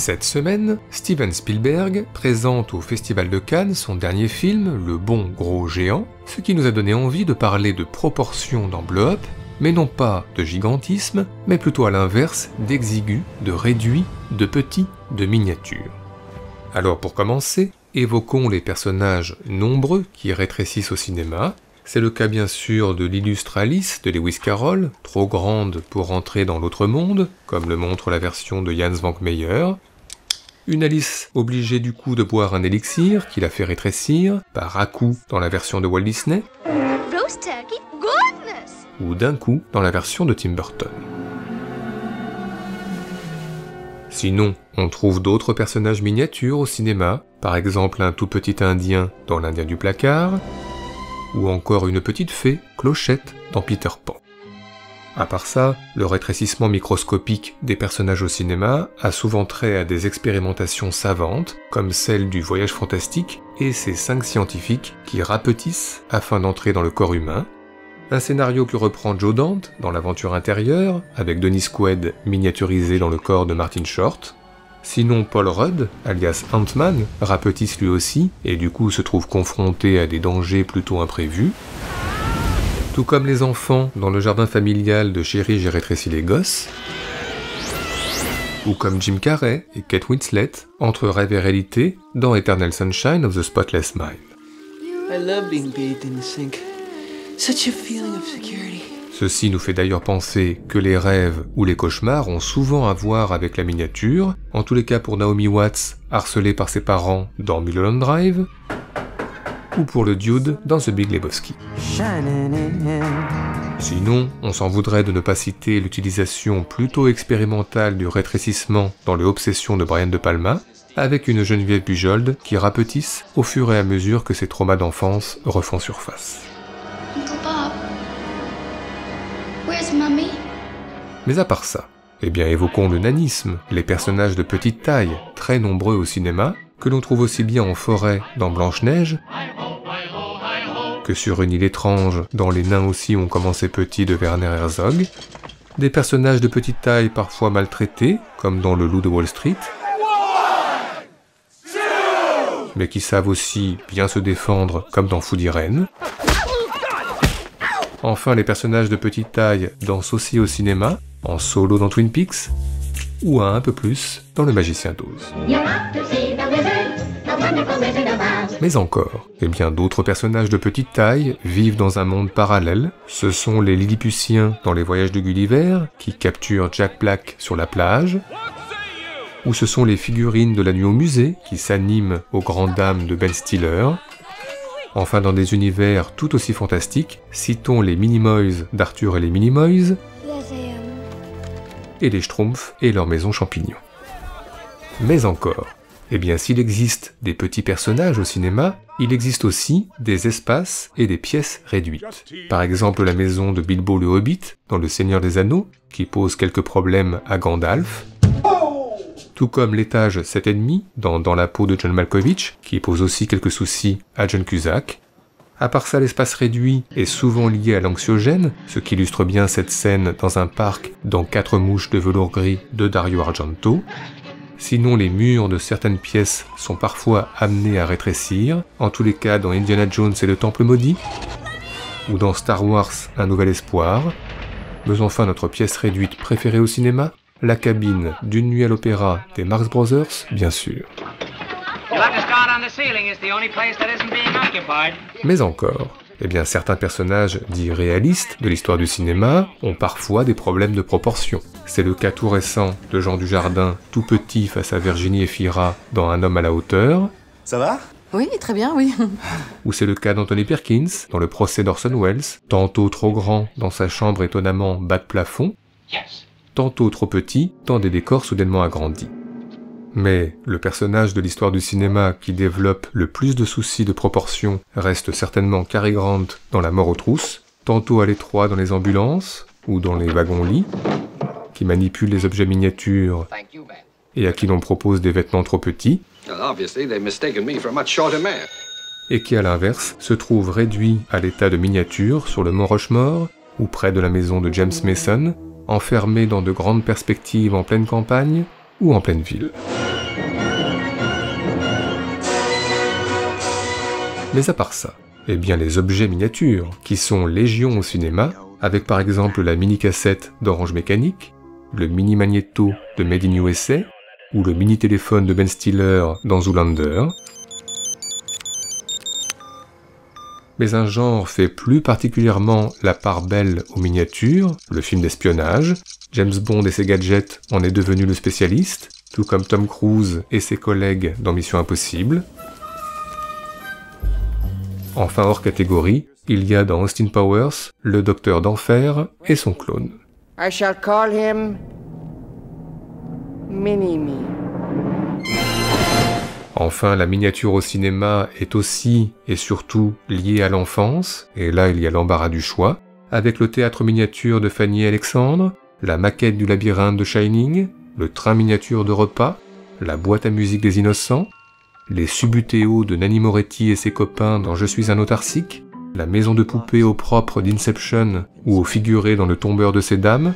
Cette semaine, Steven Spielberg présente au Festival de Cannes son dernier film, Le Bon Gros Géant, ce qui nous a donné envie de parler de proportions dans Blow Up, mais non pas de gigantisme, mais plutôt à l'inverse d'exigu, de réduit, de petit, de miniature. Alors pour commencer, évoquons les personnages nombreux qui rétrécissent au cinéma. C'est le cas bien sûr de l'illustre Alice de Lewis Carroll, trop grande pour entrer dans l'autre monde, comme le montre la version de Jan Svankmajer. Une Alice obligée du coup de boire un élixir qui la fait rétrécir, par à-coup dans la version de Walt Disney, Roast turkey, goodness! ou d'un coup dans la version de Tim Burton. Sinon, on trouve d'autres personnages miniatures au cinéma, par exemple un tout petit Indien dans l'Indien du placard, ou encore une petite fée, Clochette, dans Peter Pan. À part ça, le rétrécissement microscopique des personnages au cinéma a souvent trait à des expérimentations savantes, comme celle du voyage fantastique et ses 5 scientifiques qui rapetissent afin d'entrer dans le corps humain. Un scénario que reprend Joe Dante dans l'aventure intérieure, avec Dennis Quaid miniaturisé dans le corps de Martin Short. Sinon Paul Rudd, alias Ant-Man, rapetisse lui aussi, et du coup se trouve confronté à des dangers plutôt imprévus. Tout comme les enfants dans le jardin familial de Chérie, j'ai rétréci les gosses. Ou comme Jim Carrey et Kate Winslet, entre rêve et réalité, dans Eternal Sunshine of the Spotless Mind. I love being bathed in the sink. Such a feeling of security. Ceci nous fait d'ailleurs penser que les rêves ou les cauchemars ont souvent à voir avec la miniature, en tous les cas pour Naomi Watts, harcelée par ses parents dans Mulholland Drive, ou pour le Dude dans The Big Lebowski. Sinon, on s'en voudrait de ne pas citer l'utilisation plutôt expérimentale du rétrécissement dans les Obsessions de Brian De Palma, avec une Geneviève Bujold qui rapetisse au fur et à mesure que ses traumas d'enfance refont surface. Uncle Bob, where's Mummy? Mais à part ça, eh bien évoquons le nanisme, les personnages de petite taille, très nombreux au cinéma, que l'on trouve aussi bien en forêt dans Blanche-Neige, que sur une île étrange dans Les Nains aussi ont commencé petits de Werner Herzog, des personnages de petite taille parfois maltraités, comme dans Le Loup de Wall Street, mais qui savent aussi bien se défendre, comme dans Food Irene. Enfin, les personnages de petite taille dansent aussi au cinéma, en solo dans Twin Peaks, ou un peu plus dans Le Magicien d'Oz. Mais encore, eh bien d'autres personnages de petite taille vivent dans un monde parallèle. Ce sont les Lilliputiens dans Les Voyages de Gulliver, qui capturent Jack Black sur la plage, ou ce sont les figurines de La Nuit au musée, qui s'animent aux grandes dames de Ben Stiller. Enfin, dans des univers tout aussi fantastiques, citons les Minimoys d'Arthur et les Minimoys, et les Schtroumpfs et leur maison champignon. Mais encore, eh bien s'il existe des petits personnages au cinéma, il existe aussi des espaces et des pièces réduites. Par exemple la maison de Bilbo le Hobbit, dans Le Seigneur des Anneaux, qui pose quelques problèmes à Gandalf, tout comme l'étage 7,5 dans La peau de John Malkovich, qui pose aussi quelques soucis à John Cusack. À part ça, l'espace réduit est souvent lié à l'anxiogène, ce qui illustre bien cette scène dans un parc dans 4 mouches de velours gris de Dario Argento. Sinon, les murs de certaines pièces sont parfois amenés à rétrécir, en tous les cas dans Indiana Jones et le Temple maudit, ou dans Star Wars Un Nouvel Espoir. Mais enfin, notre pièce réduite préférée au cinéma, la cabine d'Une nuit à l'opéra des Marx Brothers, bien sûr. Mais encore, eh bien certains personnages dits réalistes de l'histoire du cinéma ont parfois des problèmes de proportion. C'est le cas tout récent de Jean Dujardin, tout petit face à Virginie Efira dans Un homme à la hauteur. Ça va ? Oui, très bien, oui. Ou c'est le cas d'Anthony Perkins dans Le procès d'Orson Welles, tantôt trop grand dans sa chambre étonnamment bas de plafond, tantôt trop petit dans des décors soudainement agrandis. Mais le personnage de l'histoire du cinéma qui développe le plus de soucis de proportion reste certainement Cary Grant dans La mort aux trousses, tantôt à l'étroit dans les ambulances ou dans les wagons-lits, qui manipule les objets miniatures et à qui l'on propose des vêtements trop petits, et qui à l'inverse se trouve réduit à l'état de miniature sur le mont Rushmore ou près de la maison de James Mason, enfermé dans de grandes perspectives en pleine campagne, ou en pleine ville. Mais à part ça, eh bien les objets miniatures, qui sont légion au cinéma, avec par exemple la mini-cassette d'Orange Mécanique, le mini-magnéto de Made in USA, ou le mini-téléphone de Ben Stiller dans Zoolander. Mais un genre fait plus particulièrement la part belle aux miniatures, le film d'espionnage. James Bond et ses gadgets en est devenu le spécialiste, tout comme Tom Cruise et ses collègues dans Mission Impossible. Enfin hors catégorie, il y a dans Austin Powers le Docteur d'Enfer et son clone. I shall call him Mini-Me. Enfin, la miniature au cinéma est aussi et surtout liée à l'enfance, et là il y a l'embarras du choix, avec le théâtre miniature de Fanny et Alexandre, la maquette du labyrinthe de Shining, le train miniature de Repas, la boîte à musique des Innocents, les Subutéo de Nanni Moretti et ses copains dans Je suis un autarcique, la maison de poupée au propre d'Inception ou au figuré dans Le tombeur de ces dames,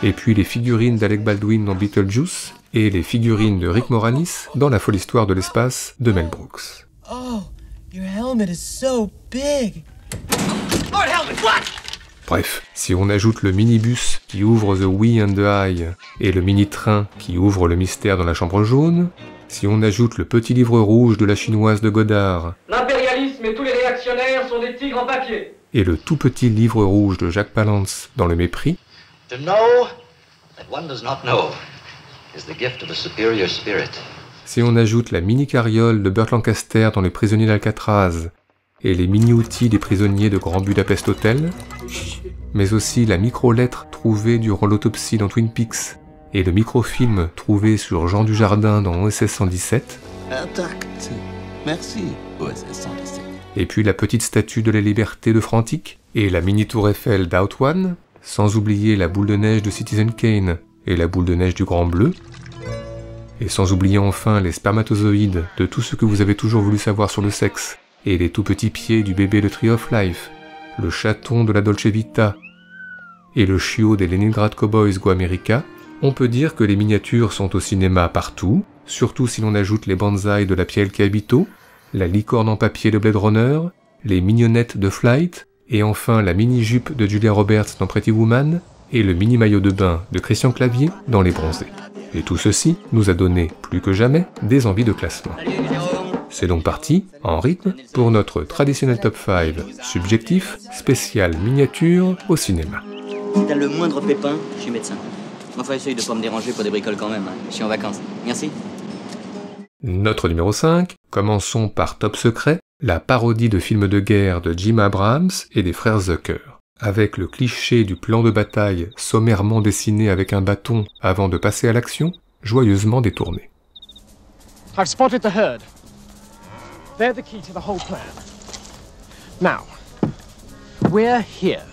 et puis les figurines d'Alec Baldwin dans Beetlejuice, et les figurines de Rick Moranis dans La folle histoire de l'espace de Mel Brooks. Oh, your helmet is so big. Bref, si on ajoute le minibus qui ouvre The We and the Eye et le mini-train qui ouvre le mystère dans la chambre jaune, si on ajoute le petit livre rouge de la chinoise de Godard, l'impérialisme et tous les réactionnaires sont des tigres en papier, et le tout petit livre rouge de Jacques Palance dans Le mépris, To know that one does not know is the gift of a superior spirit. si on ajoute la mini-carriole de Burt Lancaster dans Les prisonniers d'Alcatraz, et les mini-outils des prisonniers de Grand Budapest Hotel, mais aussi la micro-lettre trouvée durant l'autopsie dans Twin Peaks, et le microfilm trouvé sur Jean Dujardin dans OSS 117, Intact. Merci, OSS 117. et puis la petite statue de la liberté de Frantic, et la mini-tour Eiffel d'Out One, sans oublier la boule de neige de Citizen Kane, et la boule de neige du Grand Bleu, et sans oublier enfin les spermatozoïdes de tout ce que vous avez toujours voulu savoir sur le sexe, et les tout petits pieds du bébé de Tree of Life, le chaton de la Dolce Vita, et le chiot des Leningrad Cowboys Go America, on peut dire que les miniatures sont au cinéma partout, surtout si l'on ajoute les bonsaïs de la Pielke Habito, la licorne en papier de Blade Runner, les mignonnettes de Flight, et enfin la mini-jupe de Julia Roberts dans Pretty Woman, et le mini-maillot de bain de Christian Clavier dans Les Bronzés. Et tout ceci nous a donné, plus que jamais, des envies de classement. C'est donc parti, en rythme, pour notre traditionnel top 5 subjectif, spécial miniature au cinéma. Si t'as le moindre pépin, je suis médecin. Enfin, essaye de pas me déranger pour des bricoles quand même, hein. Je suis en vacances. Merci. Notre numéro 5, commençons par Top Secret, la parodie de film de guerre de Jim Abrahams et des frères Zucker. Avec le cliché du plan de bataille sommairement dessiné avec un bâton avant de passer à l'action, joyeusement détourné. I've spotted the herd. They're the key to the whole plan. Now, we're here.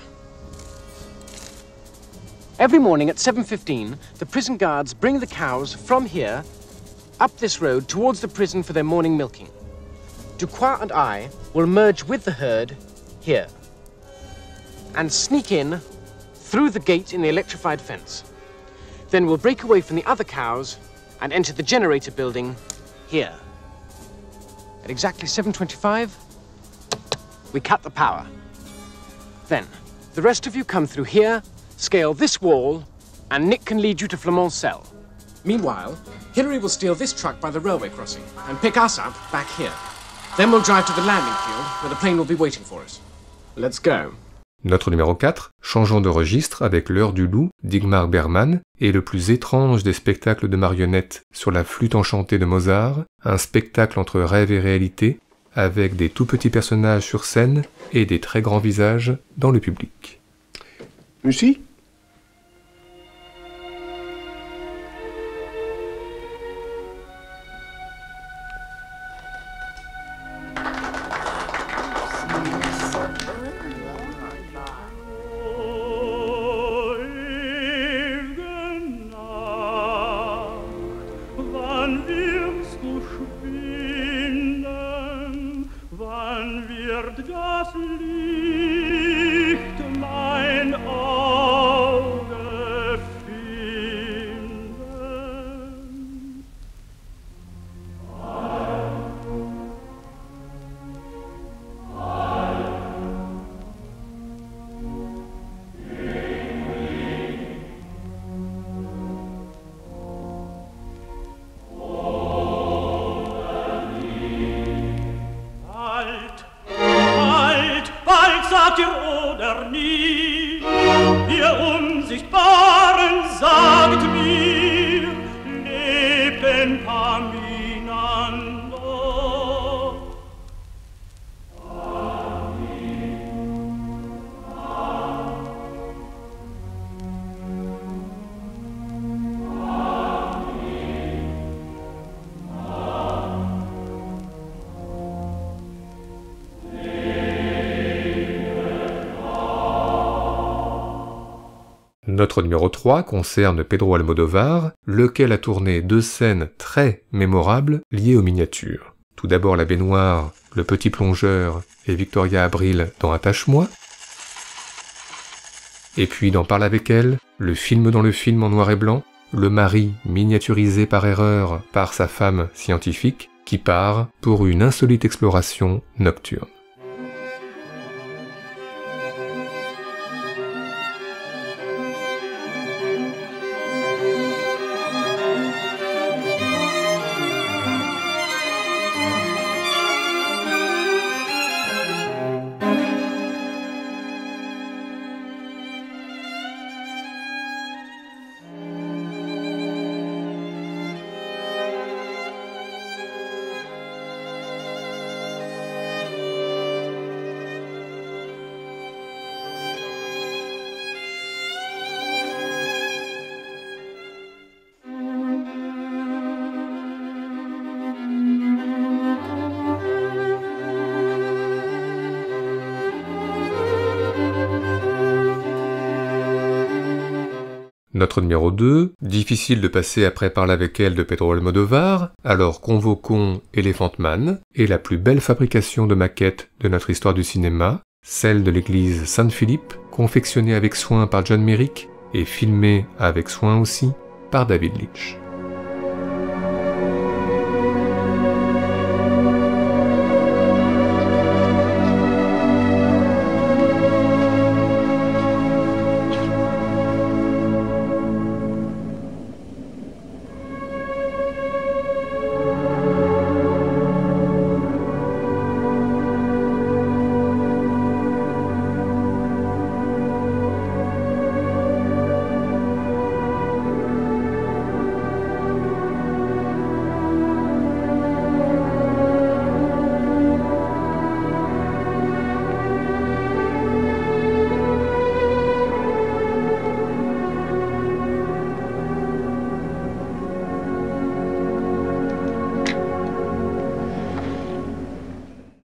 Every morning at 7:15, the prison guards bring the cows from here up this road towards the prison for their morning milking. Ducroix and I will merge with the herd here and sneak in through the gate in the electrified fence. Then we'll break away from the other cows and enter the generator building here. At exactly 7:25, we cut the power. Then, the rest of you come through here, scale this wall, and Nick can lead you to Flamont's cell. Meanwhile, Hillary will steal this truck by the railway crossing and pick us up back here. Then we'll drive to the landing field where the plane will be waiting for us. Let's go. Notre numéro 4, changeons de registre avec L'heure du loup d'Ingmar Bergman et le plus étrange des spectacles de marionnettes sur la flûte enchantée de Mozart, un spectacle entre rêve et réalité, avec des tout petits personnages sur scène et des très grands visages dans le public. Lucie ? sagt ihr oder nie? Ihr Unsichtbaren, sagt mir, lebten paar miteinander. Notre numéro 3 concerne Pedro Almodóvar, lequel a tourné 2 scènes très mémorables liées aux miniatures. Tout d'abord la baignoire, le petit plongeur et Victoria Abril dans Attache-moi. Et puis dans Parle avec elle, le film dans le film en noir et blanc, le mari miniaturisé par erreur par sa femme scientifique qui part pour une insolite exploration nocturne. Notre numéro 2, difficile de passer après Parle avec elle de Pedro Almodóvar, alors convoquons Elephant Man et la plus belle fabrication de maquettes de notre histoire du cinéma, celle de l'église Saint-Philippe, confectionnée avec soin par John Merrick et filmée avec soin aussi par David Lynch.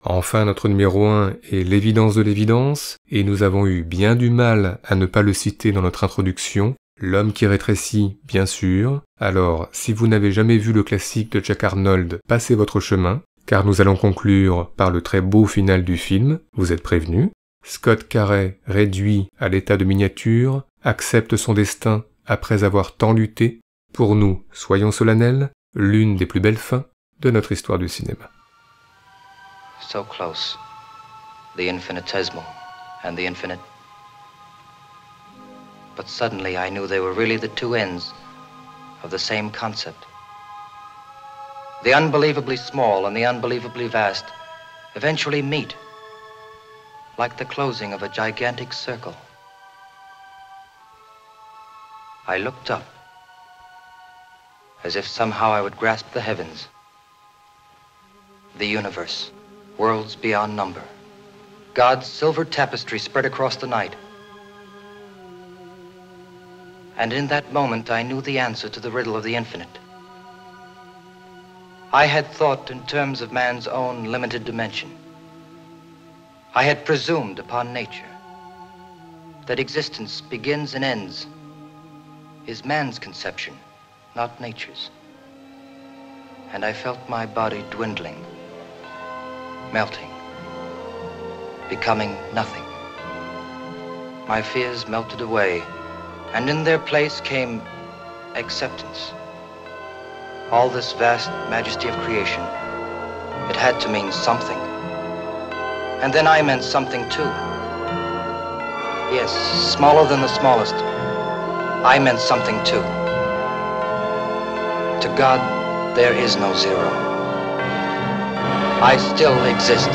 Enfin, notre numéro 1 est l'évidence de l'évidence, et nous avons eu bien du mal à ne pas le citer dans notre introduction, L'homme qui rétrécit, bien sûr. Alors, si vous n'avez jamais vu le classique de Jack Arnold, passez votre chemin, car nous allons conclure par le très beau final du film, vous êtes prévenus. Scott Carey, réduit à l'état de miniature, accepte son destin après avoir tant lutté. Pour nous, soyons solennels, l'une des plus belles fins de notre histoire du cinéma. So close, the infinitesimal and the infinite. But suddenly I knew they were really the two ends of the same concept. The unbelievably small and the unbelievably vast eventually meet, like the closing of a gigantic circle. I looked up, as if somehow I would grasp the heavens, the universe, worlds beyond number. God's silver tapestry spread across the night. And in that moment, I knew the answer to the riddle of the infinite. I had thought in terms of man's own limited dimension. I had presumed upon nature that existence begins and ends is man's conception, not nature's. And I felt my body dwindling, melting, becoming nothing. My fears melted away, and in their place came acceptance. All this vast majesty of creation, it had to mean something. And then I meant something too. Yes, smaller than the smallest, I meant something too. To God, there is no zero. I still exist.